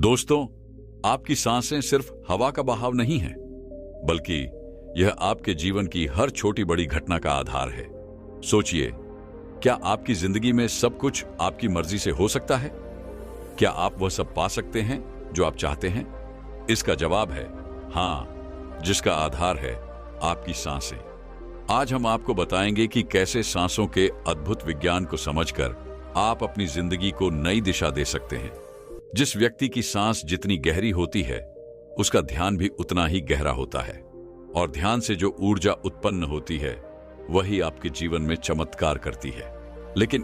दोस्तों, आपकी सांसें सिर्फ हवा का बहाव नहीं है, बल्कि यह आपके जीवन की हर छोटी बड़ी घटना का आधार है। सोचिए, क्या आपकी जिंदगी में सब कुछ आपकी मर्जी से हो सकता है? क्या आप वह सब पा सकते हैं जो आप चाहते हैं? इसका जवाब है हां, जिसका आधार है आपकी सांसें। आज हम आपको बताएंगे कि कैसे सांसों के अद्भुत विज्ञान को समझकर आप अपनी जिंदगी को नई दिशा दे सकते हैं। जिस व्यक्ति की सांस जितनी गहरी होती है, उसका ध्यान भी उतना ही गहरा होता है, और ध्यान से जो ऊर्जा उत्पन्न होती है वही आपके जीवन में चमत्कार करती है। लेकिन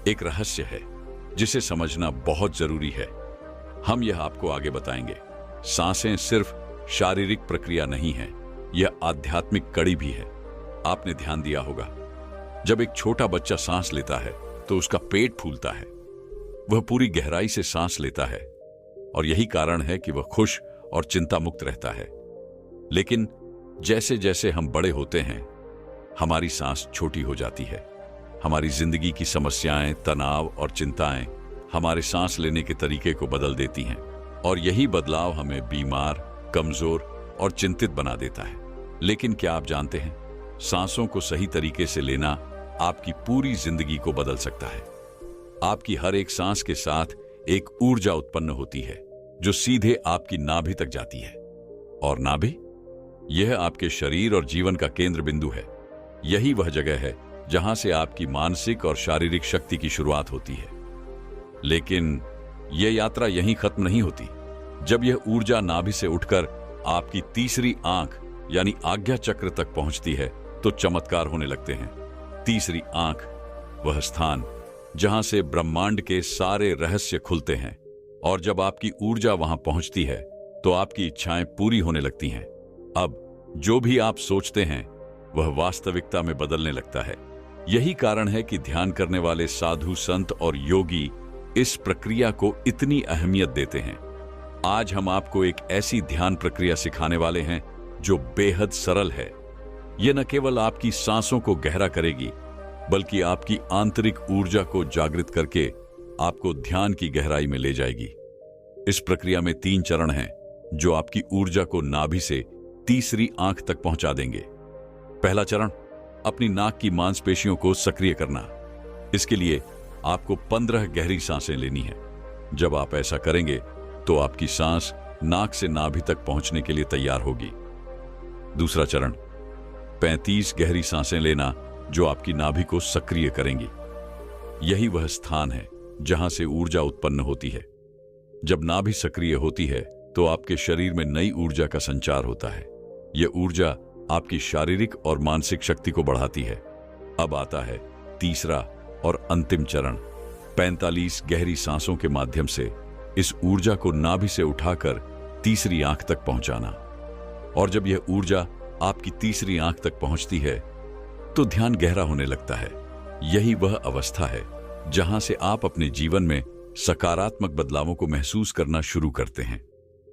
एक रहस्य है जिसे समझना बहुत जरूरी है। हम यह आपको आगे बताएंगे। सांसें सिर्फ शारीरिक प्रक्रिया नहीं है, यह आध्यात्मिक कड़ी भी है। आपने ध्यान दिया होगा, जब एक छोटा बच्चा सांस लेता है तो उसका पेट फूलता है। वह पूरी गहराई से सांस लेता है, और यही कारण है कि वह खुश और चिंता मुक्त रहता है। लेकिन जैसे जैसे हम बड़े होते हैं, हमारी सांस छोटी हो जाती है। हमारी जिंदगी की समस्याएं, तनाव और चिंताएं हमारे सांस लेने के तरीके को बदल देती हैं, और यही बदलाव हमें बीमार, कमजोर और चिंतित बना देता है। लेकिन क्या आप जानते हैं, सांसों को सही तरीके से लेना आपकी पूरी जिंदगी को बदल सकता है। आपकी हर एक सांस के साथ एक ऊर्जा उत्पन्न होती है जो सीधे आपकी नाभि तक जाती है। और नाभि, यह आपके शरीर और जीवन का केंद्र बिंदु है। यही वह जगह है जहां से आपकी मानसिक और शारीरिक शक्ति की शुरुआत होती है। लेकिन यह यात्रा यहीं खत्म नहीं होती। जब यह ऊर्जा नाभि से उठकर आपकी तीसरी आंख यानी आज्ञा चक्र तक पहुंचती है तो चमत्कार होने लगते हैं। तीसरी आंख, वह स्थान जहां से ब्रह्मांड के सारे रहस्य खुलते हैं, और जब आपकी ऊर्जा वहां पहुंचती है तो आपकी इच्छाएं पूरी होने लगती हैं। अब जो भी आप सोचते हैं वह वास्तविकता में बदलने लगता है। यही कारण है कि ध्यान करने वाले साधु, संत और योगी इस प्रक्रिया को इतनी अहमियत देते हैं। आज हम आपको एक ऐसी ध्यान प्रक्रिया सिखाने वाले हैं जो बेहद सरल है। यह न केवल आपकी सांसों को गहरा करेगी, बल्कि आपकी आंतरिक ऊर्जा को जागृत करके आपको ध्यान की गहराई में ले जाएगी। इस प्रक्रिया में 3 चरण हैं जो आपकी ऊर्जा को नाभि से तीसरी आंख तक पहुंचा देंगे। पहला चरण, अपनी नाक की मांसपेशियों को सक्रिय करना। इसके लिए आपको 15 गहरी सांसें लेनी है। जब आप ऐसा करेंगे तो आपकी सांस नाक से नाभि तक पहुंचने के लिए तैयार होगी। दूसरा चरण, 35 गहरी सांसें लेना जो आपकी नाभि को सक्रिय करेंगी। यही वह स्थान है जहां से ऊर्जा उत्पन्न होती है। जब नाभि सक्रिय होती है तो आपके शरीर में नई ऊर्जा का संचार होता है। यह ऊर्जा आपकी शारीरिक और मानसिक शक्ति को बढ़ाती है। अब आता है तीसरा और अंतिम चरण, 45 गहरी सांसों के माध्यम से इस ऊर्जा को नाभि से उठाकर तीसरी आंख तक पहुंचाना। और जब यह ऊर्जा आपकी तीसरी आंख तक पहुंचती है तो ध्यान गहरा होने लगता है। यही वह अवस्था है जहां से आप अपने जीवन में सकारात्मक बदलावों को महसूस करना शुरू करते हैं।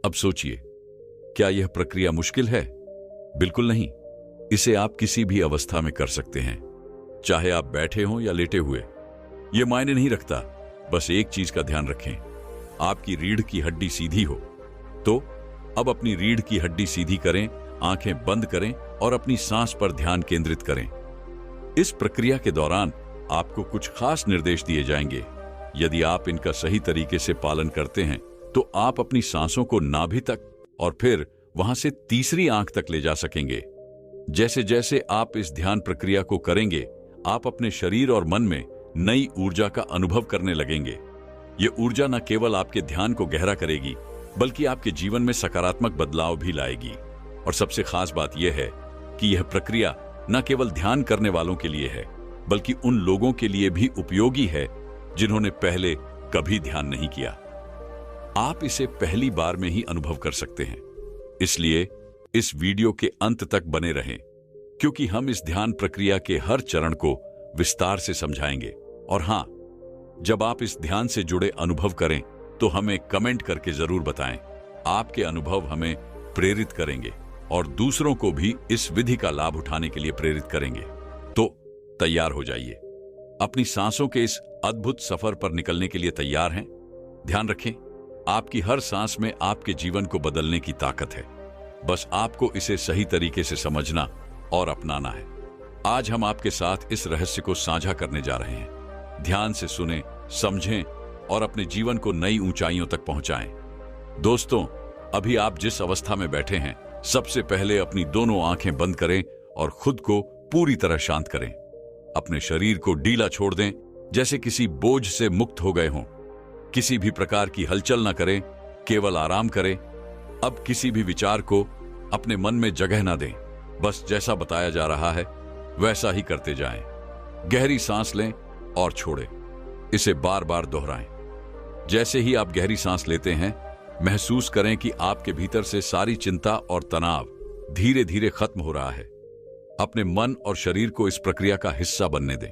अब सोचिए, क्या यह प्रक्रिया मुश्किल है? बिल्कुल नहीं। इसे आप किसी भी अवस्था में कर सकते हैं, चाहे आप बैठे हों या लेटे हुए। यह मायने नहीं रखता। बस एक चीज का ध्यान रखें, आपकी रीढ़ की हड्डी सीधी हो। तो अब अपनी रीढ़ की हड्डी सीधी करें, आंखें बंद करें और अपनी सांस पर ध्यान केंद्रित करें। इस प्रक्रिया के दौरान आपको कुछ खास निर्देश दिए जाएंगे। यदि आप इनका सही तरीके से पालन करते हैं तो आप अपनी सांसों को नाभि तक और फिर वहां से तीसरी आंख तक ले जा सकेंगे। जैसे जैसे आप इस ध्यान प्रक्रिया को करेंगे, आप अपने शरीर और मन में नई ऊर्जा का अनुभव करने लगेंगे। यह ऊर्जा न केवल आपके ध्यान को गहरा करेगी, बल्कि आपके जीवन में सकारात्मक बदलाव भी लाएगी। और सबसे खास बात यह है कि यह प्रक्रिया न केवल ध्यान करने वालों के लिए है, बल्कि उन लोगों के लिए भी उपयोगी है जिन्होंने पहले कभी ध्यान नहीं किया। आप इसे पहली बार में ही अनुभव कर सकते हैं। इसलिए इस वीडियो के अंत तक बने रहें, क्योंकि हम इस ध्यान प्रक्रिया के हर चरण को विस्तार से समझाएंगे। और हां, जब आप इस ध्यान से जुड़े अनुभव करें तो हमें कमेंट करके जरूर बताएं। आपके अनुभव हमें प्रेरित करेंगे और दूसरों को भी इस विधि का लाभ उठाने के लिए प्रेरित करेंगे। तो तैयार हो जाइए। अपनी सांसों के इस अद्भुत सफर पर निकलने के लिए तैयार हैं? ध्यान रखें, आपकी हर सांस में आपके जीवन को बदलने की ताकत है। बस आपको इसे सही तरीके से समझना और अपनाना है। आज हम आपके साथ इस रहस्य को साझा करने जा रहे हैं। ध्यान से सुनें, समझें और अपने जीवन को नई ऊंचाइयों तक पहुंचाएं। दोस्तों, अभी आप जिस अवस्था में बैठे हैं, सबसे पहले अपनी दोनों आंखें बंद करें और खुद को पूरी तरह शांत करें। अपने शरीर को ढीला छोड़ दें, जैसे किसी बोझ से मुक्त हो गए हों। किसी भी प्रकार की हलचल न करें, केवल आराम करें। अब किसी भी विचार को अपने मन में जगह न दें। बस जैसा बताया जा रहा है वैसा ही करते जाएं। गहरी सांस लें और छोड़ें। इसे बार बार दोहराएं। जैसे ही आप गहरी सांस लेते हैं, महसूस करें कि आपके भीतर से सारी चिंता और तनाव धीरे धीरे खत्म हो रहा है। अपने मन और शरीर को इस प्रक्रिया का हिस्सा बनने दें।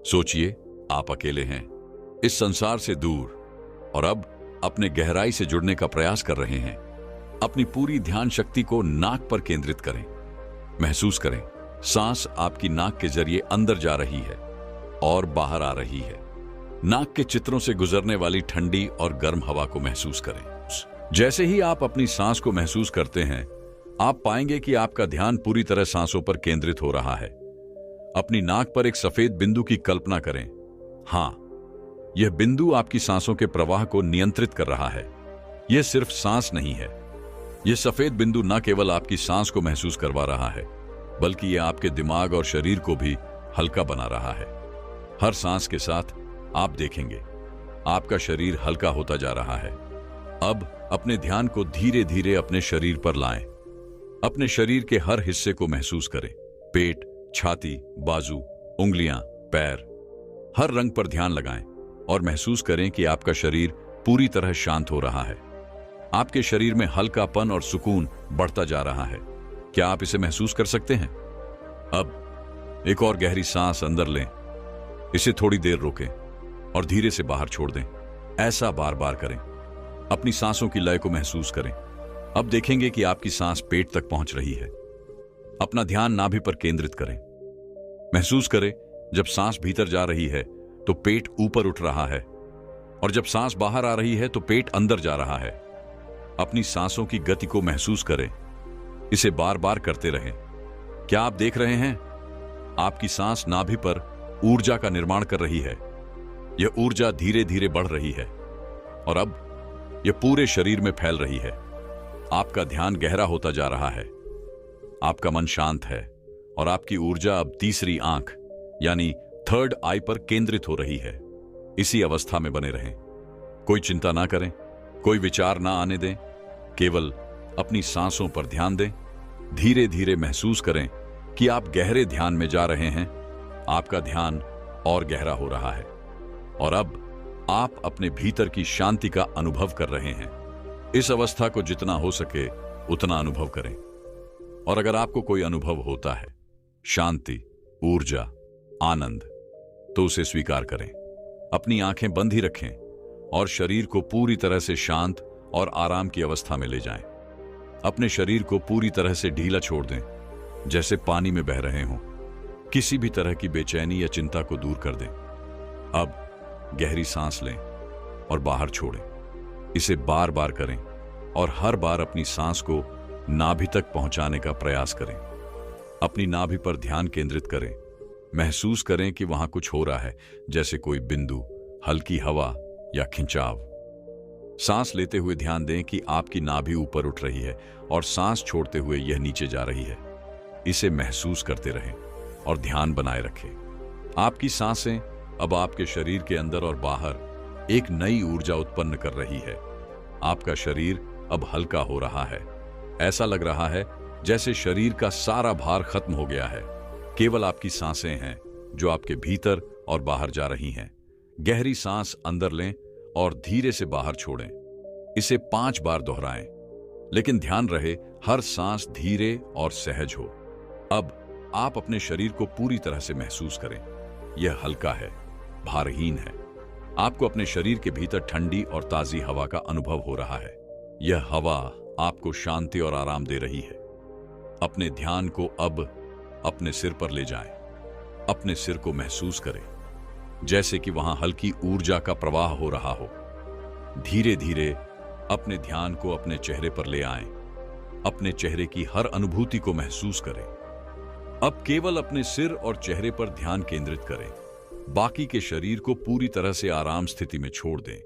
सोचिए, आप अकेले हैं, इस संसार से दूर, और अब अपने गहराई से जुड़ने का प्रयास कर रहे हैं। अपनी पूरी ध्यान शक्ति को नाक पर केंद्रित करें। महसूस करें, सांस आपकी नाक के जरिए अंदर जा रही है और बाहर आ रही है। नाक के चित्रों से गुजरने वाली ठंडी और गर्म हवा को महसूस करें। जैसे ही आप अपनी सांस को महसूस करते हैं, आप पाएंगे कि आपका ध्यान पूरी तरह सांसों पर केंद्रित हो रहा है। अपनी नाक पर एक सफेद बिंदु की कल्पना करें। हां, यह बिंदु आपकी सांसों के प्रवाह को नियंत्रित कर रहा है। यह सिर्फ सांस नहीं है। यह सफेद बिंदु न केवल आपकी सांस को महसूस करवा रहा है, बल्कि यह आपके दिमाग और शरीर को भी हल्का बना रहा है। हर सांस के साथ आप देखेंगे आपका शरीर हल्का होता जा रहा है। अब अपने ध्यान को धीरे धीरे अपने शरीर पर लाएं। अपने शरीर के हर हिस्से को महसूस करें। पेट, छाती, बाजू, उंगलियां, पैर, हर रंग पर ध्यान लगाएं और महसूस करें कि आपका शरीर पूरी तरह शांत हो रहा है। आपके शरीर में हल्कापन और सुकून बढ़ता जा रहा है। क्या आप इसे महसूस कर सकते हैं? अब एक और गहरी सांस अंदर लें। इसे थोड़ी देर रोकें और धीरे से बाहर छोड़ दें। ऐसा बार बार करें। अपनी सांसों की लय को महसूस करें। अब देखेंगे कि आपकी सांस पेट तक पहुंच रही है। अपना ध्यान नाभि पर केंद्रित करें। महसूस करें, जब सांस भीतर जा रही है तो पेट ऊपर उठ रहा है, और जब सांस बाहर आ रही है तो पेट अंदर जा रहा है। अपनी सांसों की गति को महसूस करें। इसे बार बार करते रहें। क्या आप देख रहे हैं? आपकी सांस नाभि पर ऊर्जा का निर्माण कर रही है। यह ऊर्जा धीरे धीरे बढ़ रही है और अब यह पूरे शरीर में फैल रही है। आपका ध्यान गहरा होता जा रहा है। आपका मन शांत है और आपकी ऊर्जा अब तीसरी आंख यानी थर्ड आई पर केंद्रित हो रही है। इसी अवस्था में बने रहें। कोई चिंता ना करें, कोई विचार ना आने दें। केवल अपनी सांसों पर ध्यान दें। धीरे धीरे महसूस करें कि आप गहरे ध्यान में जा रहे हैं। आपका ध्यान और गहरा हो रहा है और अब आप अपने भीतर की शांति का अनुभव कर रहे हैं। इस अवस्था को जितना हो सके उतना अनुभव करें। और अगर आपको कोई अनुभव होता है, शांति, ऊर्जा, आनंद, तो उसे स्वीकार करें। अपनी आंखें बंद ही रखें और शरीर को पूरी तरह से शांत और आराम की अवस्था में ले जाएं। अपने शरीर को पूरी तरह से ढीला छोड़ दें, जैसे पानी में बह रहे हों। किसी भी तरह की बेचैनी या चिंता को दूर कर दें। अब गहरी सांस लें और बाहर छोड़ें। इसे बार बार करें और हर बार अपनी सांस को नाभि तक पहुंचाने का प्रयास करें। अपनी नाभि पर ध्यान केंद्रित करें। महसूस करें कि वहां कुछ हो रहा है, जैसे कोई बिंदु, हल्की हवा या खिंचाव। सांस लेते हुए ध्यान दें कि आपकी नाभि ऊपर उठ रही है और सांस छोड़ते हुए यह नीचे जा रही है। इसे महसूस करते रहें और ध्यान बनाए रखें। आपकी सांसें अब आपके शरीर के अंदर और बाहर एक नई ऊर्जा उत्पन्न कर रही है। आपका शरीर अब हल्का हो रहा है। ऐसा लग रहा है जैसे शरीर का सारा भार खत्म हो गया है। केवल आपकी सांसें हैं जो आपके भीतर और बाहर जा रही हैं। गहरी सांस अंदर लें और धीरे से बाहर छोड़ें। इसे 5 बार दोहराएं, लेकिन ध्यान रहे हर सांस धीरे और सहज हो। अब आप अपने शरीर को पूरी तरह से महसूस करें। यह हल्का है, भारहीन है। आपको अपने शरीर के भीतर ठंडी और ताजी हवा का अनुभव हो रहा है। यह हवा आपको शांति और आराम दे रही है। अपने ध्यान को अब अपने सिर पर ले जाएं। अपने सिर को महसूस करें, जैसे कि वहां हल्की ऊर्जा का प्रवाह हो रहा हो। धीरे धीरे अपने ध्यान को अपने चेहरे पर ले आएं। अपने चेहरे की हर अनुभूति को महसूस करें। अब केवल अपने सिर और चेहरे पर ध्यान केंद्रित करें। बाकी के शरीर को पूरी तरह से आराम स्थिति में छोड़ दें।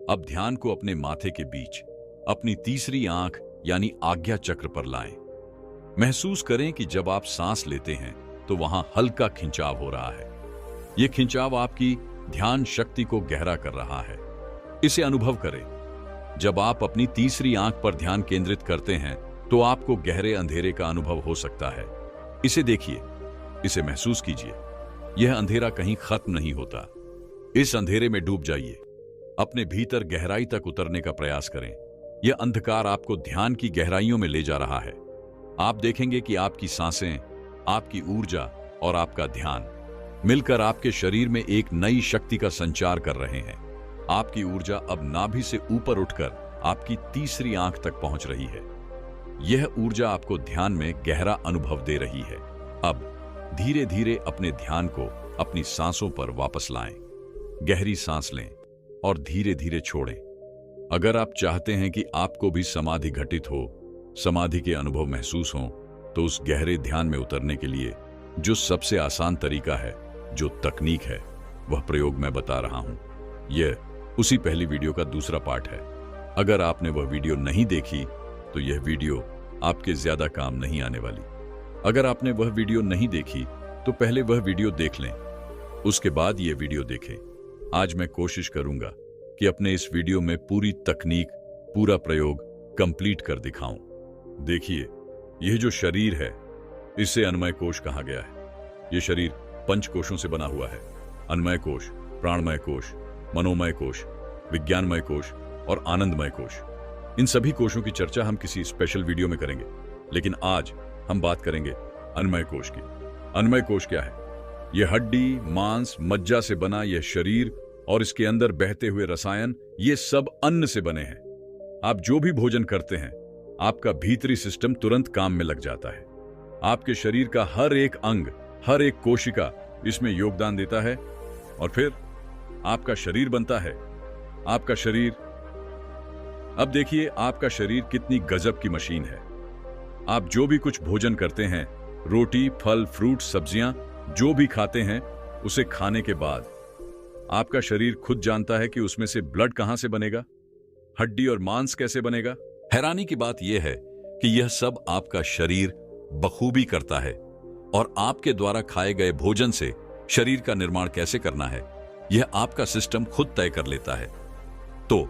अब ध्यान को अपने माथे के बीच, अपनी तीसरी आंख यानी आज्ञा चक्र पर लाएं। महसूस करें कि जब आप सांस लेते हैं तो वहां हल्का खिंचाव हो रहा है। यह खिंचाव आपकी ध्यान शक्ति को गहरा कर रहा है। इसे अनुभव करें। जब आप अपनी तीसरी आंख पर ध्यान केंद्रित करते हैं तो आपको गहरे अंधेरे का अनुभव हो सकता है। इसे देखिए, इसे महसूस कीजिए। यह अंधेरा कहीं खत्म नहीं होता। इस अंधेरे में डूब जाइए। अपने भीतर गहराई तक उतरने का प्रयास करें। यह अंधकार आपको ध्यान की गहराइयों में ले जा रहा है। आप देखेंगे कि आपकी सांसें, आपकी ऊर्जा और आपका ध्यान मिलकर आपके शरीर में एक नई शक्ति का संचार कर रहे हैं। आपकी ऊर्जा अब नाभि से ऊपर उठकर आपकी तीसरी आंख तक पहुंच रही है। यह ऊर्जा आपको ध्यान में गहरा अनुभव दे रही है। अब धीरे धीरे अपने ध्यान को अपनी सांसों पर वापस लाएं। गहरी सांस लें और धीरे धीरे छोड़ें। अगर आप चाहते हैं कि आपको भी समाधि घटित हो, समाधि के अनुभव महसूस हों, तो उस गहरे ध्यान में उतरने के लिए जो सबसे आसान तरीका है, जो तकनीक है, वह प्रयोग मैं बता रहा हूं। यह उसी पहली वीडियो का दूसरा पार्ट है। अगर आपने वह वीडियो नहीं देखी तो यह वीडियो आपके ज्यादा काम नहीं आने वाली। अगर आपने वह वीडियो नहीं देखी तो पहले वह वीडियो देख लें, उसके बाद यह वीडियो देखें। आज मैं कोशिश करूंगा कि अपने इस वीडियो में पूरी तकनीक, पूरा प्रयोग कंप्लीट कर दिखाऊं। देखिए, यह जो शरीर है, इसे अन्नमय कोश कहा गया है। यह शरीर 5 कोशों से बना हुआ है। अन्नमय कोश, प्राणमय कोश, मनोमय कोश, विज्ञानमय कोश और आनंदमय कोश। इन सभी कोशों की चर्चा हम किसी स्पेशल वीडियो में करेंगे, लेकिन आज हम बात करेंगे अन्नमय कोश की। अन्नमय कोश क्या है? यह हड्डी, मांस, मज्जा से बना यह शरीर और इसके अंदर बहते हुए रसायन, ये सब अन्न से बने हैं। आप जो भी भोजन करते हैं, आपका भीतरी सिस्टम तुरंत काम में लग जाता है। आपके शरीर का हर एक अंग, हर एक कोशिका इसमें योगदान देता है और फिर आपका शरीर बनता है। आपका शरीर, अब देखिए आपका शरीर कितनी गजब की मशीन है। आप जो भी कुछ भोजन करते हैं, रोटी, फल, फ्रूट, सब्जियां, जो भी खाते हैं, उसे खाने के बाद आपका शरीर खुद जानता है कि उसमें से ब्लड कहां से बनेगा, हड्डी और मांस कैसे बनेगा। हैरानी की बात यह है कि यह सब आपका शरीर बखूबी करता है और आपके द्वारा खाए गए भोजन से शरीर का निर्माण कैसे करना है, यह आपका सिस्टम खुद तय कर लेता है। तो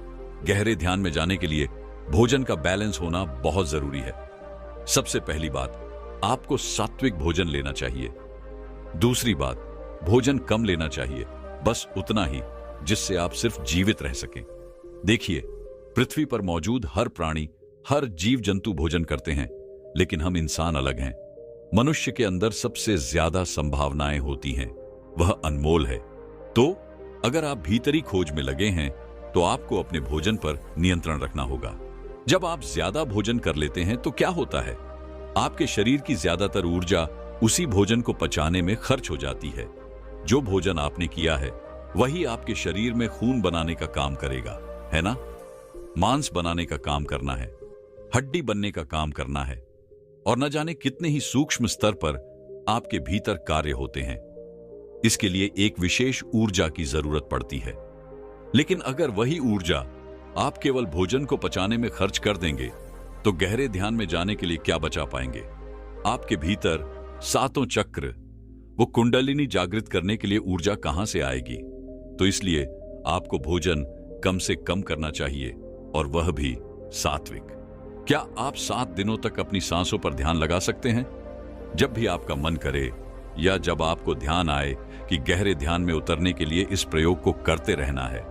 गहरे ध्यान में जाने के लिए भोजन का बैलेंस होना बहुत जरूरी है। सबसे पहली बात, आपको सात्विक भोजन लेना चाहिए। दूसरी बात, भोजन कम लेना चाहिए, बस उतना ही जिससे आप सिर्फ जीवित रह सकें। देखिए, पृथ्वी पर मौजूद हर प्राणी, हर जीव जंतु भोजन करते हैं, लेकिन हम इंसान अलग हैं। मनुष्य के अंदर सबसे ज्यादा संभावनाएं होती हैं, वह अनमोल है। तो अगर आप भीतरी खोज में लगे हैं तो आपको अपने भोजन पर नियंत्रण रखना होगा। जब आप ज्यादा भोजन कर लेते हैं तो क्या होता है? आपके शरीर की ज्यादातर ऊर्जा उसी भोजन को पचाने में खर्च हो जाती है। जो भोजन आपने किया है वही आपके शरीर में खून बनाने का काम करेगा, है ना? मांस बनाने का काम करना है, हड्डी बनने का काम करना है, और न जाने कितने ही सूक्ष्म स्तर पर आपके भीतर कार्य होते हैं। इसके लिए एक विशेष ऊर्जा की जरूरत पड़ती है। लेकिन अगर वही ऊर्जा आप केवल भोजन को पचाने में खर्च कर देंगे तो गहरे ध्यान में जाने के लिए क्या बचा पाएंगे? आपके भीतर 7 चक्र, वो कुंडलिनी जागृत करने के लिए ऊर्जा कहां से आएगी? तो इसलिए आपको भोजन कम से कम करना चाहिए, और वह भी सात्विक। क्या आप 7 दिनों तक अपनी सांसों पर ध्यान लगा सकते हैं? जब भी आपका मन करे या जब आपको ध्यान आए कि गहरे ध्यान में उतरने के लिए इस प्रयोग को करते रहना है,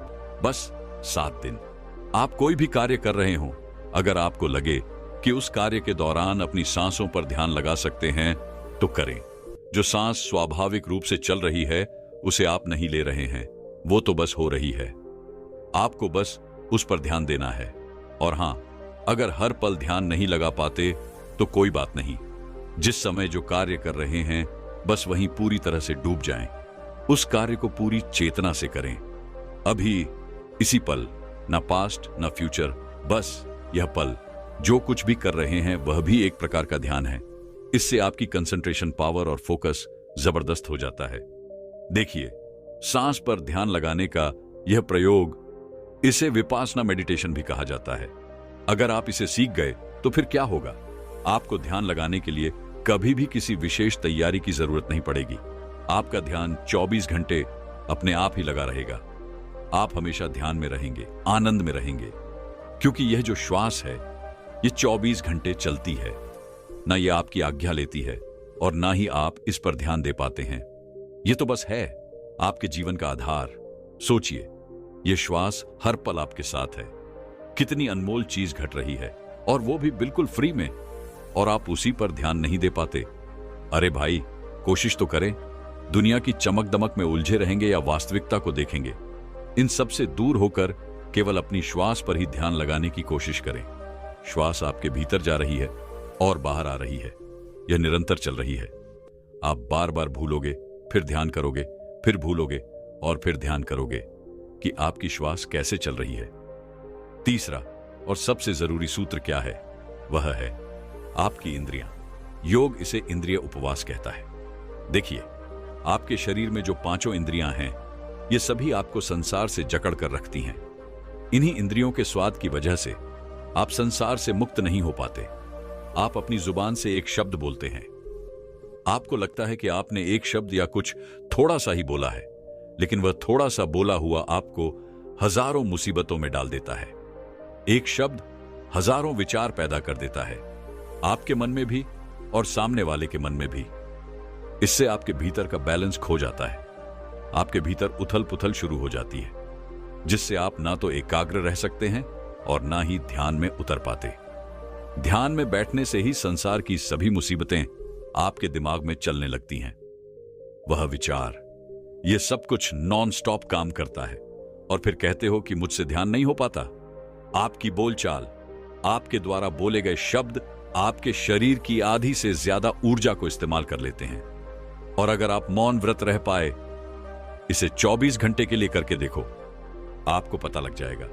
बस 7 दिन। आप कोई भी कार्य कर रहे हो, अगर आपको लगे कि उस कार्य के दौरान अपनी सांसों पर ध्यान लगा सकते हैं तो करें। जो सांस स्वाभाविक रूप से चल रही है उसे आप नहीं ले रहे हैं, वो तो बस हो रही है। आपको बस उस पर ध्यान देना है। और हां, अगर हर पल ध्यान नहीं लगा पाते तो कोई बात नहीं। जिस समय जो कार्य कर रहे हैं बस वहीं पूरी तरह से डूब जाएं। उस कार्य को पूरी चेतना से करें। अभी इसी पल, ना पास्ट ना फ्यूचर, बस यह पल जो कुछ भी कर रहे हैं वह भी एक प्रकार का ध्यान है। इससे आपकी कंसंट्रेशन पावर और फोकस जबरदस्त हो जाता है। देखिए, सांस पर ध्यान लगाने का यह प्रयोग, इसे विपासना मेडिटेशन भी कहा जाता है। अगर आप इसे सीख गए तो फिर क्या होगा? आपको ध्यान लगाने के लिए कभी भी किसी विशेष तैयारी की जरूरत नहीं पड़ेगी। आपका ध्यान 24 घंटे अपने आप ही लगा रहेगा। आप हमेशा ध्यान में रहेंगे, आनंद में रहेंगे, क्योंकि यह जो श्वास है ये 24 घंटे चलती है। ना ये आपकी आज्ञा लेती है और ना ही आप इस पर ध्यान दे पाते हैं। ये तो बस है आपके जीवन का आधार। सोचिए, यह श्वास हर पल आपके साथ है। कितनी अनमोल चीज घट रही है, और वो भी बिल्कुल फ्री में, और आप उसी पर ध्यान नहीं दे पाते। अरे भाई, कोशिश तो करें। दुनिया की चमक दमक में उलझे रहेंगे या वास्तविकता को देखेंगे? इन सब से दूर होकर केवल अपनी श्वास पर ही ध्यान लगाने की कोशिश करें। श्वास आपके भीतर जा रही है और बाहर आ रही है। यह निरंतर चल रही है। आप बार बार भूलोगे, फिर ध्यान करोगे, फिर भूलोगे और फिर ध्यान करोगे कि आपकी श्वास कैसे चल रही है। तीसरा और सबसे जरूरी सूत्र क्या है? वह है आपकी इंद्रियां। योग इसे इंद्रिय उपवास कहता है। देखिए, आपके शरीर में जो 5 इंद्रियां हैं, ये सभी आपको संसार से जकड़ कर रखती हैं। इन्हीं इंद्रियों के स्वाद की वजह से आप संसार से मुक्त नहीं हो पाते। आप अपनी जुबान से एक शब्द बोलते हैं। आपको लगता है कि आपने एक शब्द या कुछ थोड़ा सा ही बोला है, लेकिन वह थोड़ा सा बोला हुआ आपको हजारों मुसीबतों में डाल देता है। एक शब्द हजारों विचार पैदा कर देता है, आपके मन में भी और सामने वाले के मन में भी। इससे आपके भीतर का बैलेंस खो जाता है। आपके भीतर उथल पुथल शुरू हो जाती है, जिससे आप ना तो एकाग्र रह सकते हैं और ना ही ध्यान में उतर पाते। ध्यान में बैठने से ही संसार की सभी मुसीबतें आपके दिमाग में चलने लगती हैं। वह विचार, यह सब कुछ नॉन स्टॉप काम करता है, और फिर कहते हो कि मुझसे ध्यान नहीं हो पाता। आपकी बोलचाल, आपके द्वारा बोले गए शब्द आपके शरीर की आधी से ज्यादा ऊर्जा को इस्तेमाल कर लेते हैं। और अगर आप मौन व्रत रह पाए, इसे 24 घंटे के लिए करके देखो, आपको पता लग जाएगा।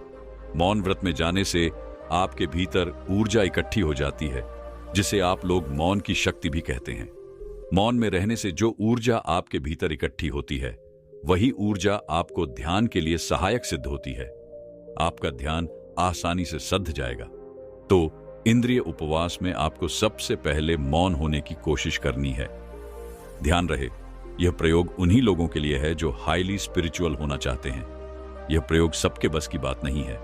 मौन व्रत में जाने से आपके भीतर ऊर्जा इकट्ठी हो जाती है, जिसे आप लोग मौन की शक्ति भी कहते हैं। मौन में रहने से जो ऊर्जा आपके भीतर इकट्ठी होती है, वही ऊर्जा आपको ध्यान के लिए सहायक सिद्ध होती है। आपका ध्यान आसानी से सध जाएगा। तो इंद्रिय उपवास में आपको सबसे पहले मौन होने की कोशिश करनी है। ध्यान रहे, यह प्रयोग उन्हीं लोगों के लिए है जो हाईली स्पिरिचुअल होना चाहते हैं। यह प्रयोग सबके बस की बात नहीं है।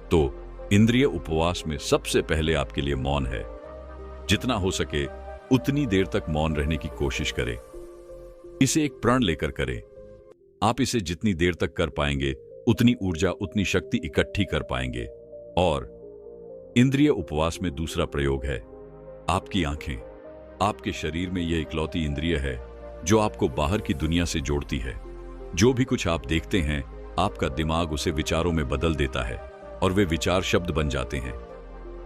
तो इंद्रिय उपवास में सबसे पहले आपके लिए मौन है। जितना हो सके उतनी देर तक मौन रहने की कोशिश करें। इसे एक प्रण लेकर करें। आप इसे जितनी देर तक कर पाएंगे, उतनी ऊर्जा, उतनी शक्ति इकट्ठी कर पाएंगे। और इंद्रिय उपवास में दूसरा प्रयोग है आपकी आंखें। आपके शरीर में यह इकलौती इंद्रिय है जो आपको बाहर की दुनिया से जोड़ती है। जो भी कुछ आप देखते हैं, आपका दिमाग उसे विचारों में बदल देता है और वे विचार शब्द बन जाते हैं।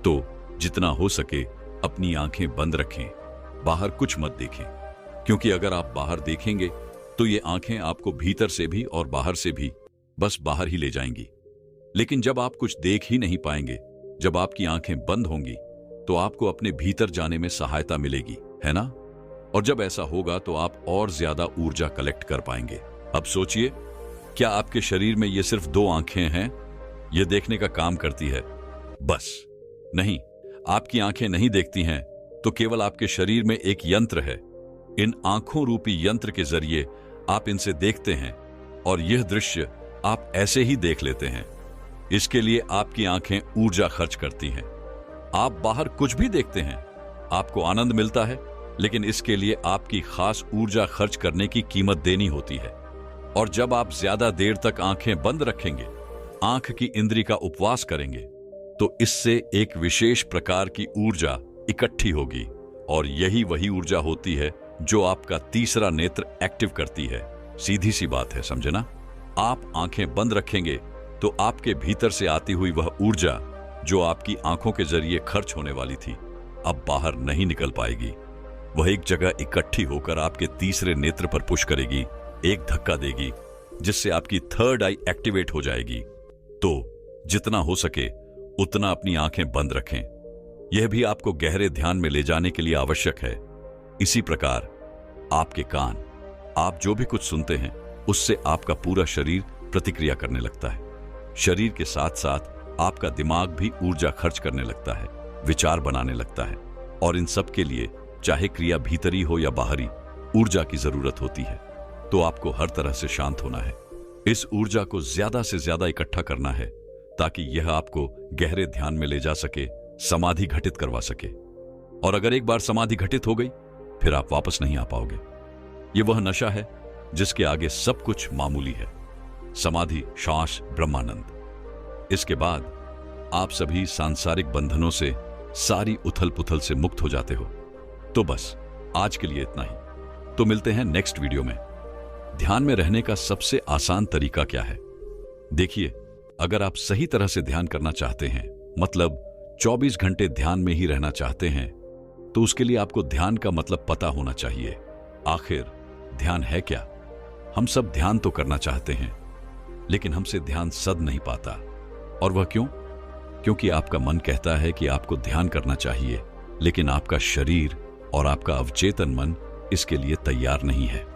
तो जितना हो सके अपनी आंखें बंद रखें, बाहर कुछ मत देखें, क्योंकि अगर आप बाहर देखेंगे तो ये आंखें आपको भीतर से भी और बाहर से भी बस बाहर ही ले जाएंगी। लेकिन जब आप कुछ देख ही नहीं पाएंगे, जब आपकी आंखें बंद होंगी, तो आपको अपने भीतर जाने में सहायता मिलेगी, है ना? और जब ऐसा होगा तो आप और ज्यादा ऊर्जा कलेक्ट कर पाएंगे। अब सोचिए, क्या आपके शरीर में ये सिर्फ 2 आंखें हैं? ये देखने का काम करती है बस? नहीं, आपकी आंखें नहीं देखती हैं तो केवल आपके शरीर में एक यंत्र है। इन आंखों रूपी यंत्र के जरिए आप इनसे देखते हैं और यह दृश्य आप ऐसे ही देख लेते हैं। इसके लिए आपकी आंखें ऊर्जा खर्च करती हैं। आप बाहर कुछ भी देखते हैं, आपको आनंद मिलता है, लेकिन इसके लिए आपकी खास ऊर्जा खर्च करने की कीमत देनी होती है। और जब आप ज्यादा देर तक आंखें बंद रखेंगे, आंख की इंद्री का उपवास करेंगे, तो इससे एक विशेष प्रकार की ऊर्जा इकट्ठी होगी। और यही वही ऊर्जा होती है जो आपका तीसरा नेत्र एक्टिव करती है। सीधी सी बात है, समझे ना? आप आंखें बंद रखेंगे तो आपके भीतर से आती हुई वह ऊर्जा जो आपकी आंखों के जरिए खर्च होने वाली थी, अब बाहर नहीं निकल पाएगी। वह एक जगह इकट्ठी होकर आपके तीसरे नेत्र पर पुश करेगी, एक धक्का देगी, जिससे आपकी थर्ड आई एक्टिवेट हो जाएगी। तो जितना हो सके उतना अपनी आंखें बंद रखें। यह भी आपको गहरे ध्यान में ले जाने के लिए आवश्यक है। इसी प्रकार आपके कान, आप जो भी कुछ सुनते हैं उससे आपका पूरा शरीर प्रतिक्रिया करने लगता है। शरीर के साथ साथ आपका दिमाग भी ऊर्जा खर्च करने लगता है, विचार बनाने लगता है, और इन सब के लिए चाहे क्रिया भीतरी हो या बाहरी, ऊर्जा की जरूरत होती है। तो आपको हर तरह से शांत होना है। इस ऊर्जा को ज्यादा से ज्यादा इकट्ठा करना है ताकि यह आपको गहरे ध्यान में ले जा सके, समाधि घटित करवा सके। और अगर एक बार समाधि घटित हो गई फिर आप वापस नहीं आ पाओगे। यह वह नशा है जिसके आगे सब कुछ मामूली है। समाधि, श्वास, ब्रह्मानंद। इसके बाद आप सभी सांसारिक बंधनों से, सारी उथल पुथल से मुक्त हो जाते हो। तो बस आज के लिए इतना ही। तो मिलते हैं नेक्स्ट वीडियो में। ध्यान में रहने का सबसे आसान तरीका क्या है? देखिए, अगर आप सही तरह से ध्यान करना चाहते हैं, मतलब 24 घंटे ध्यान में ही रहना चाहते हैं, तो उसके लिए आपको ध्यान का मतलब पता होना चाहिए। आखिर ध्यान है क्या? हम सब ध्यान तो करना चाहते हैं, लेकिन हमसे ध्यान सध नहीं पाता। और वह क्यों? क्योंकि आपका मन कहता है कि आपको ध्यान करना चाहिए, लेकिन आपका शरीर और आपका अवचेतन मन इसके लिए तैयार नहीं है।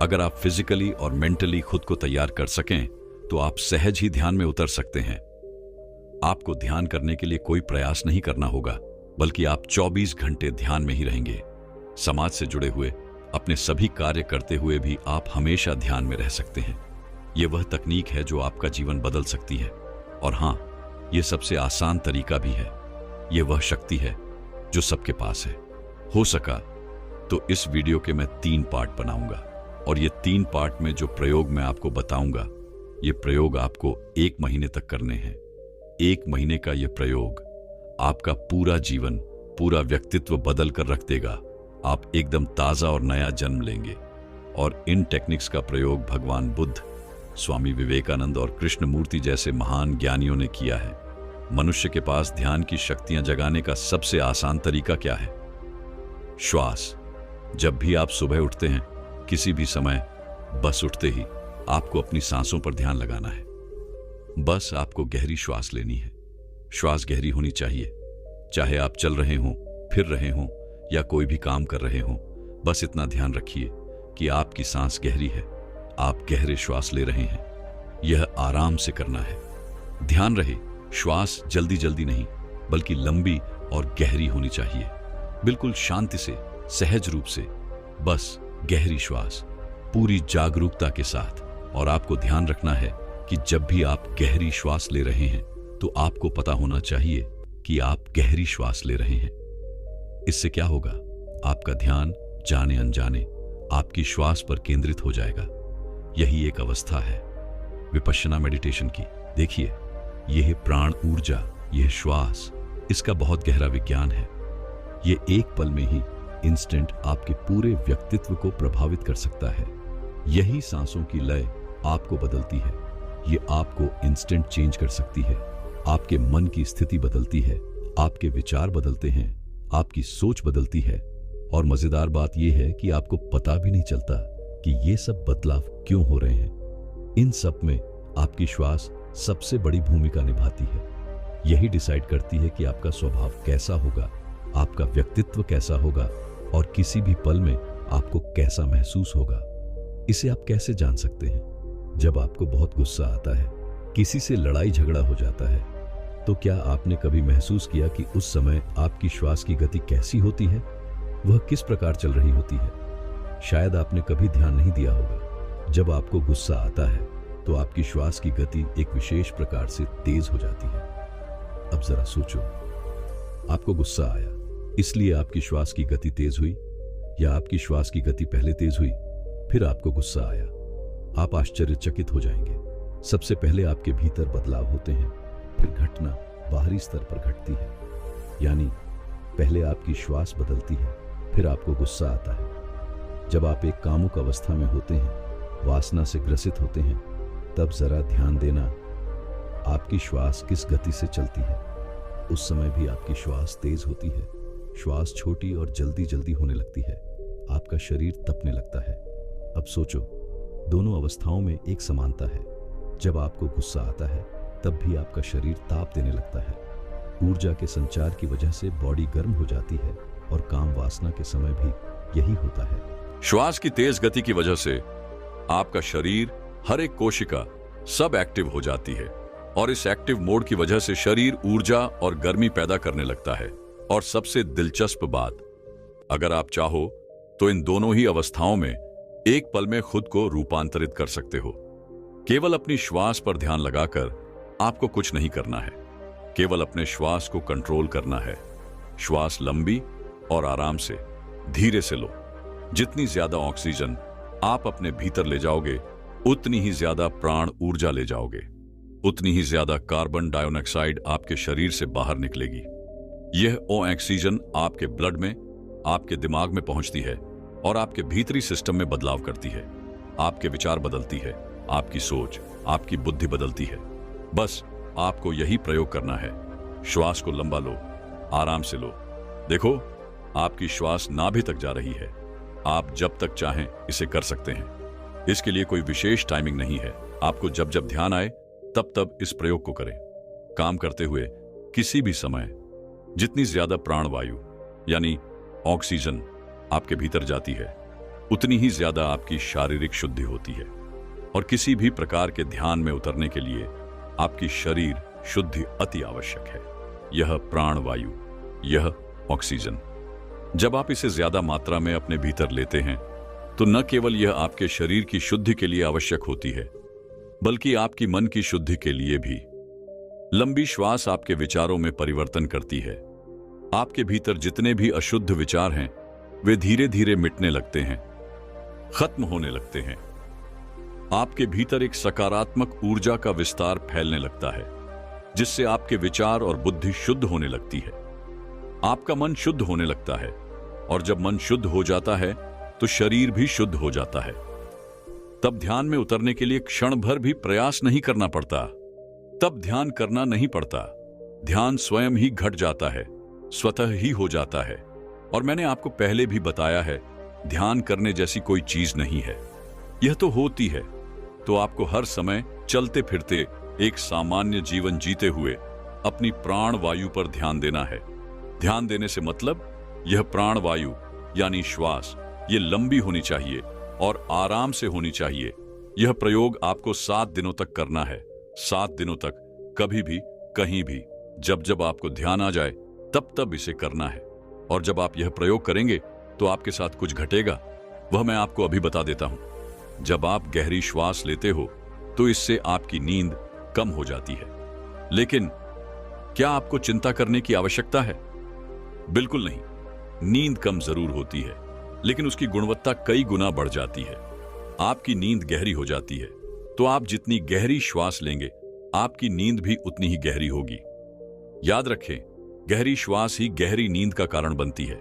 अगर आप फिजिकली और मेंटली खुद को तैयार कर सकें तो आप सहज ही ध्यान में उतर सकते हैं। आपको ध्यान करने के लिए कोई प्रयास नहीं करना होगा, बल्कि आप 24 घंटे ध्यान में ही रहेंगे। समाज से जुड़े हुए, अपने सभी कार्य करते हुए भी आप हमेशा ध्यान में रह सकते हैं। यह वह तकनीक है जो आपका जीवन बदल सकती है। और हां, यह सबसे आसान तरीका भी है। यह वह शक्ति है जो सबके पास है। हो सका तो इस वीडियो के मैं 3 पार्ट बनाऊंगा, और ये 3 पार्ट में जो प्रयोग मैं आपको बताऊंगा, ये प्रयोग आपको 1 महीने तक करने हैं। 1 महीने का यह प्रयोग आपका पूरा जीवन, पूरा व्यक्तित्व बदल कर रख देगा। आप एकदम ताजा और नया जन्म लेंगे। और इन टेक्निक्स का प्रयोग भगवान बुद्ध, स्वामी विवेकानंद और कृष्णमूर्ति जैसे महान ज्ञानियों ने किया है। मनुष्य के पास ध्यान की शक्तियां जगाने का सबसे आसान तरीका क्या है? श्वास। जब भी आप सुबह उठते हैं, किसी भी समय, बस उठते ही आपको अपनी सांसों पर ध्यान लगाना है। बस आपको गहरी श्वास लेनी है। श्वास गहरी होनी चाहिए, चाहे आप चल रहे हों, फिर रहे हों या कोई भी काम कर रहे हों। बस इतना ध्यान रखिए कि आपकी सांस गहरी है, आप गहरे श्वास ले रहे हैं। यह आराम से करना है। ध्यान रहे, श्वास जल्दी जल्दी नहीं, बल्कि लंबी और गहरी होनी चाहिए। बिल्कुल शांति से, सहज रूप से, बस गहरी श्वास, पूरी जागरूकता के साथ। और आपको ध्यान रखना है कि जब भी आप गहरी श्वास ले रहे हैं तो आपको पता होना चाहिए कि आप गहरी श्वास ले रहे हैं। इससे क्या होगा? आपका ध्यान जाने अनजाने आपकी श्वास पर केंद्रित हो जाएगा। यही एक अवस्था है विपश्यना मेडिटेशन की। देखिए, यह प्राण ऊर्जा, यह श्वास, इसका बहुत गहरा विज्ञान है। यह एक पल में ही इंस्टेंट आपके पूरे व्यक्तित्व को प्रभावित कर सकता है। यही सांसों की लय आपको बदलती है। ये आपको इंस्टेंट चेंज कर सकती है। आपके मन की स्थिति बदलती है, आपके विचार बदलते हैं, आपकी सोच बदलती है। और मजेदार बात यह है कि आपको पता भी नहीं चलता कि ये सब बदलाव क्यों हो रहे हैं। इन सब में आपकी श्वास सबसे बड़ी भूमिका निभाती है। यही डिसाइड करती है कि आपका स्वभाव कैसा होगा, आपका व्यक्तित्व कैसा होगा, और किसी भी पल में आपको कैसा महसूस होगा। इसे आप कैसे जान सकते हैं? जब आपको बहुत गुस्सा आता है, किसी से लड़ाई झगड़ा हो जाता है, तो क्या आपने कभी महसूस किया कि उस समय आपकी श्वास की गति कैसी होती है? वह किस प्रकार चल रही होती है? शायद आपने कभी ध्यान नहीं दिया होगा। जब आपको गुस्सा आता है तो आपकी श्वास की गति एक विशेष प्रकार से तेज हो जाती है। अब जरा सोचो, आपको गुस्सा आया, इसलिए आपकी श्वास की गति तेज हुई, या आपकी श्वास की गति पहले तेज हुई, फिर आपको गुस्सा आया? आप आश्चर्यचकित हो जाएंगे। सबसे पहले आपके भीतर बदलाव होते हैं, फिर घटना बाहरी स्तर पर घटती है। यानी पहले आपकी श्वास बदलती है, फिर आपको गुस्सा आता है। जब आप एक कामुक अवस्था में होते हैं, वासना से ग्रसित होते हैं, तब जरा ध्यान देना आपकी श्वास किस गति से चलती है। उस समय भी आपकी श्वास तेज होती है, श्वास छोटी और जल्दी जल्दी होने लगती है, आपका शरीर तपने लगता है। अब सोचो, दोनों अवस्थाओं में एक समानता है। जब आपको गुस्सा आता है तब भी आपका शरीर ताप देने लगता है। ऊर्जा के संचार की वजह से बॉडी गर्म हो जाती है और काम वासना के समय भी यही होता है। श्वास की तेज गति की वजह से आपका शरीर, हर एक कोशिका सब एक्टिव हो जाती है और इस एक्टिव मोड की वजह से शरीर ऊर्जा और गर्मी पैदा करने लगता है। और सबसे दिलचस्प बात, अगर आप चाहो तो इन दोनों ही अवस्थाओं में एक पल में खुद को रूपांतरित कर सकते हो। केवल अपनी श्वास पर ध्यान लगाकर आपको कुछ नहीं करना है, केवल अपने श्वास को कंट्रोल करना है। श्वास लंबी और आराम से, धीरे से लो। जितनी ज्यादा ऑक्सीजन आप अपने भीतर ले जाओगे, उतनी ही ज्यादा प्राण ऊर्जा ले जाओगे, उतनी ही ज्यादा कार्बन डाइऑक्साइड आपके शरीर से बाहर निकलेगी। यह ऑक्सीजन आपके ब्लड में, आपके दिमाग में पहुंचती है और आपके भीतरी सिस्टम में बदलाव करती है। आपके विचार बदलती है, आपकी सोच, आपकी बुद्धि बदलती है। बस आपको यही प्रयोग करना है। श्वास को लंबा लो, आराम से लो। देखो, आपकी श्वास नाभि तक जा रही है। आप जब तक चाहें इसे कर सकते हैं। इसके लिए कोई विशेष टाइमिंग नहीं है। आपको जब जब ध्यान आए तब तब इस प्रयोग को करें। काम करते हुए किसी भी समय जितनी ज्यादा प्राणवायु यानी ऑक्सीजन आपके भीतर जाती है, उतनी ही ज्यादा आपकी शारीरिक शुद्धि होती है। और किसी भी प्रकार के ध्यान में उतरने के लिए आपकी शरीर शुद्धि अति आवश्यक है। यह प्राणवायु, यह ऑक्सीजन, जब आप इसे ज्यादा मात्रा में अपने भीतर लेते हैं तो न केवल यह आपके शरीर की शुद्धि के लिए आवश्यक होती है, बल्कि आपकी मन की शुद्धि के लिए भी। लंबी श्वास आपके विचारों में परिवर्तन करती है। आपके भीतर जितने भी अशुद्ध विचार हैं, वे धीरे धीरे मिटने लगते हैं, खत्म होने लगते हैं। आपके भीतर एक सकारात्मक ऊर्जा का विस्तार फैलने लगता है, जिससे आपके विचार और बुद्धि शुद्ध होने लगती है। आपका मन शुद्ध होने लगता है, और जब मन शुद्ध हो जाता है तो शरीर भी शुद्ध हो जाता है। तब ध्यान में उतरने के लिए क्षण भर भी प्रयास नहीं करना पड़ता। तब ध्यान करना नहीं पड़ता। ध्यान स्वयं ही घट जाता है, स्वतः ही हो जाता है। और मैंने आपको पहले भी बताया है, ध्यान करने जैसी कोई चीज नहीं है। यह तो होती है तो आपको हर समय चलते फिरते एक सामान्य जीवन जीते हुए अपनी प्राण वायु पर ध्यान देना है। ध्यान देने से मतलब यह प्राण वायु यानी श्वास, ये लंबी होनी चाहिए और आराम से होनी चाहिए। यह प्रयोग आपको 7 दिनों तक करना है। 7 दिनों तक, कभी भी, कहीं भी, जब जब आपको ध्यान आ जाए तब तब इसे करना है। और जब आप यह प्रयोग करेंगे तो आपके साथ कुछ घटेगा, वह मैं आपको अभी बता देता हूं। जब आप गहरी श्वास लेते हो तो इससे आपकी नींद कम हो जाती है। लेकिन क्या आपको चिंता करने की आवश्यकता है? बिल्कुल नहीं। नींद कम जरूर होती है, लेकिन उसकी गुणवत्ता कई गुना बढ़ जाती है। आपकी नींद गहरी हो जाती है, तो आप जितनी गहरी श्वास लेंगे, आपकी नींद भी उतनी ही गहरी होगी। याद रखें, गहरी श्वास ही गहरी नींद का कारण बनती है।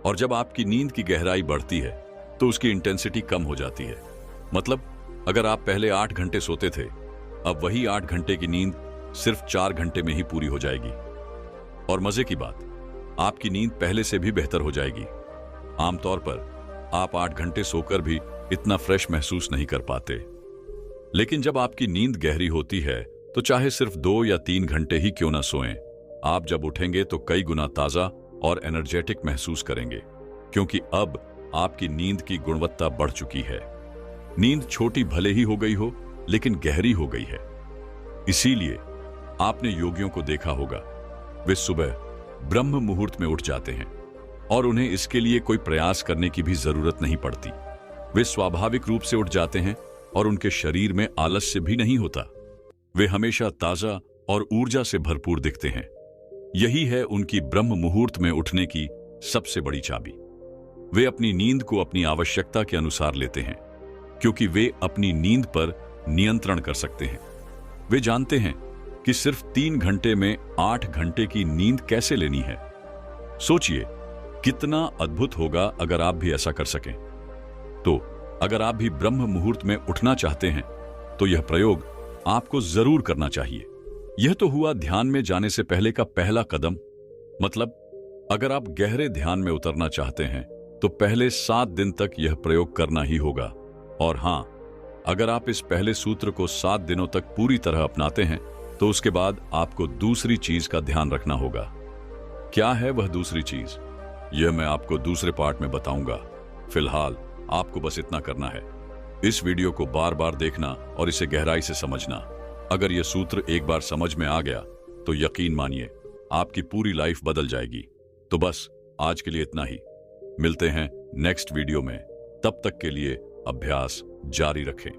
और जब आपकी नींद की गहराई बढ़ती है तो उसकी इंटेंसिटी कम हो जाती है। मतलब, अगर आप पहले 8 घंटे सोते थे, अब वही 8 घंटे की नींद सिर्फ 4 घंटे में ही पूरी हो जाएगी। और मजे की बात, आपकी नींद पहले से भी बेहतर हो जाएगी। आमतौर पर आप 8 घंटे सोकर भी इतना फ्रेश महसूस नहीं कर पाते, लेकिन जब आपकी नींद गहरी होती है तो चाहे सिर्फ 2 या 3 घंटे ही क्यों ना सोएं, आप जब उठेंगे तो कई गुना ताजा और एनर्जेटिक महसूस करेंगे, क्योंकि अब आपकी नींद की गुणवत्ता बढ़ चुकी है। नींद छोटी भले ही हो गई हो, लेकिन गहरी हो गई है। इसीलिए आपने योगियों को देखा होगा, वे सुबह ब्रह्म मुहूर्त में उठ जाते हैं और उन्हें इसके लिए कोई प्रयास करने की भी जरूरत नहीं पड़ती। वे स्वाभाविक रूप से उठ जाते हैं और उनके शरीर में आलस्य भी नहीं होता। वे हमेशा ताजा और ऊर्जा से भरपूर दिखते हैं। यही है उनकी ब्रह्म मुहूर्त में उठने की सबसे बड़ी चाबी। वे अपनी नींद को अपनी आवश्यकता के अनुसार लेते हैं, क्योंकि वे अपनी नींद पर नियंत्रण कर सकते हैं। वे जानते हैं कि सिर्फ 3 घंटे में 8 घंटे की नींद कैसे लेनी है। सोचिए कितना अद्भुत होगा अगर आप भी ऐसा कर सकें। तो अगर आप भी ब्रह्म मुहूर्त में उठना चाहते हैं तो यह प्रयोग आपको जरूर करना चाहिए। यह तो हुआ ध्यान में जाने से पहले का पहला कदम। मतलब, अगर आप गहरे ध्यान में उतरना चाहते हैं तो पहले 7 दिन तक यह प्रयोग करना ही होगा। और हां, अगर आप इस पहले सूत्र को 7 दिनों तक पूरी तरह अपनाते हैं तो उसके बाद आपको दूसरी चीज का ध्यान रखना होगा। क्या है वह दूसरी चीज, यह मैं आपको दूसरे पार्ट में बताऊंगा। फिलहाल आपको बस इतना करना है, इस वीडियो को बार बार देखना और इसे गहराई से समझना। अगर यह सूत्र एक बार समझ में आ गया तो यकीन मानिए आपकी पूरी लाइफ बदल जाएगी। तो बस आज के लिए इतना ही, मिलते हैं नेक्स्ट वीडियो में। तब तक के लिए अभ्यास जारी रखें।